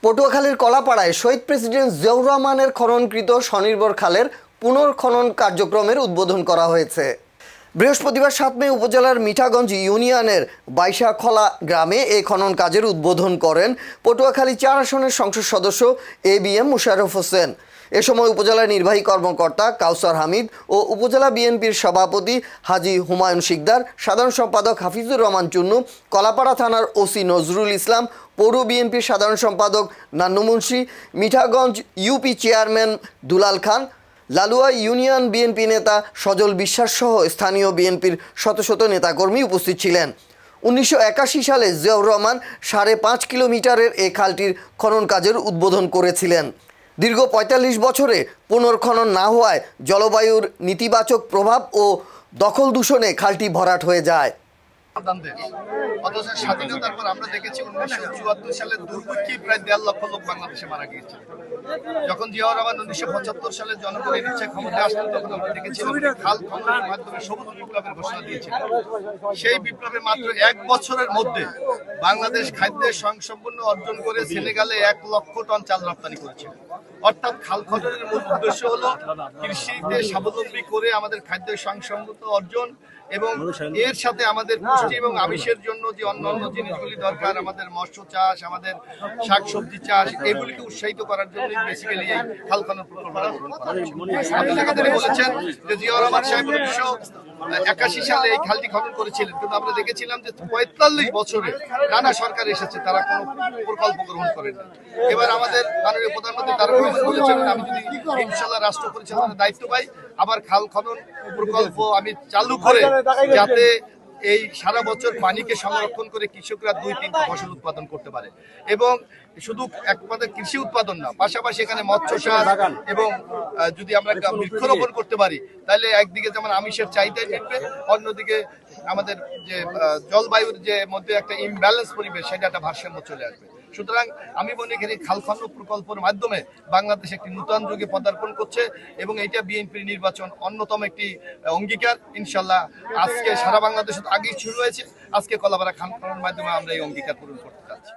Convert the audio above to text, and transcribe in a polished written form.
পটুয়াখালীর কলাপাড়ায় শহীদ প্রেসিডেন্ট জিয়াউর রহমানের খননকৃত স্বনির্ভর খালের পুনর্খনন কার্যক্রমের উদ্বোধন করা হয়েছে। বৃহস্পতিবার 7 মে উপজেলার মিঠাগঞ্জ ইউনিয়নের বাইশাখলা গ্রামে এই খনন কাজের উদ্বোধন করেন পটুয়াখালী 4 আসনের সংসদ সদস্য এবিএম মুশাররফ হোসেন। এ সময় উপজেলা নির্বাহী কর্মকর্তা কাউসার হামিদ ও উপজেলা বিএনপির সভাপতি হাজী হুমায়ুন শিকদার, সাধারণ সম্পাদক হাফিজুর রহমান চুন্নু, কলাপাড়া থানার ওসি নজরুল ইসলাম, পৌর বিএনপির সাধারণ সম্পাদক নান্নু মুন্সি, মিঠাগঞ্জ ইউপি চেয়ারম্যান দুলাল খান, লালুয়া ইউনিয়ন বিএনপি নেতা সজল বিশ্বাস সহ স্থানীয় বিএনপির শত শত নেতাকর্মী উপস্থিত ছিলেন। 1981 সালে জিয়াউর রহমান 5.5 কিলোমিটারের এই খালটির খনন কাজের উদ্বোধন করেছিলেন। দীর্ঘ 45 বছরে পুনর্খনন না হওয়ায় জলবায়ুর নেতিবাচক প্রভাব ও দখল দূষণে খালটি ভরাট হয়ে যায়। অথচ স্বাধীনতার পর আমরা দেখেছি 1974 সালে দুর্ভিক্ষে প্রায় 1.5 লক্ষ লোক বাংলাদেশে মারা গিয়েছে। যখন জিয়াউর রহমান 1975 সালে জনগণের ইচ্ছায় ক্ষমতায় আসলেন, তখন আমরা দেখেছিলাম খাল খননের মাধ্যমে সবুজ বিপ্লবের ঘোষণা দিয়েছিলেন। সেই বিপ্লবে মাত্র 1 বছরের মধ্যে বাংলাদেশ খাদ্যের স্বয়ংসম্পূর্ণ অর্জন করে সেনেগালে 1 লক্ষ টন চাল রপ্তানি করেছে। অর্থাৎ খাল খননের মূল উদ্দেশ্য হলো কৃষিতে স্বাবলম্বী করে আমাদের খাদ্যের স্বয়ংসম্পূর্ণ অর্জন এবং এর সাথে আমাদের পুষ্টি এবং আমিষের জন্য যে অন্যান্য জিনিসগুলি দরকার, আমাদের মৎস্য চাষ, আমাদের শাকসবজি চাষ, এগুলিকে উৎসাহিত করার জন্য বেসিক্যালি এই খাল খনন প্রকল্পটা গ্রহণ করা হয়েছে। আপনি বলেছেন যে জিয়াউর রহমান সাহেব 1981 সালে এই খালটি খনন করেছিলেন, কিন্তু আমরা দেখেছিলাম যে 45 বছরে নানা সরকার এসেছে, তারা কোনো প্রকল্প গ্রহণ করেন না। এবার আমাদের মাননীয় প্রধানমন্ত্রী তারা বলেছেন, আমি যদি ইনশাআল্লাহ রাষ্ট্র পরিচালনার দায়িত্ব পাই, আবার খাল খনন প্রকল্প আমি চালু করে যাতে এই সারা বছর পানিকে সংরক্ষণ করে কৃষকরা 2-3টা ফসল উৎপাদন করতে পারে এবং শুধু একমাত্র কৃষি উৎপাদন না, পাশাপাশি এখানে মৎস্য চাষ এবং যদি আমরা বৃক্ষরোপণ করতে পারি, তাহলে একদিকে যেমন আমিষের চাহিদা মিটবে, অন্যদিকে আমাদের যে জলবায়ুর যে মধ্যে একটা ইমব্যালেন্স পরিবেশ, সেটা একটা ভারসাম্য চলে আসবে। সুতরাং আমি মনে করি খাল খনন প্রকল্পের মাধ্যমে বাংলাদেশ একটি নূতন যুগে পদার্পণ করছে এবং এটা বিএনপির নির্বাচন অন্যতম একটি অঙ্গীকার। ইনশাল্লাহ আজকে সারা বাংলাদেশে আগেই শুরু হয়েছে, আজকে কলাপাড়া খাল খননের মাধ্যমে আমরা এই অঙ্গীকার পূরণ করতে চাচ্ছি।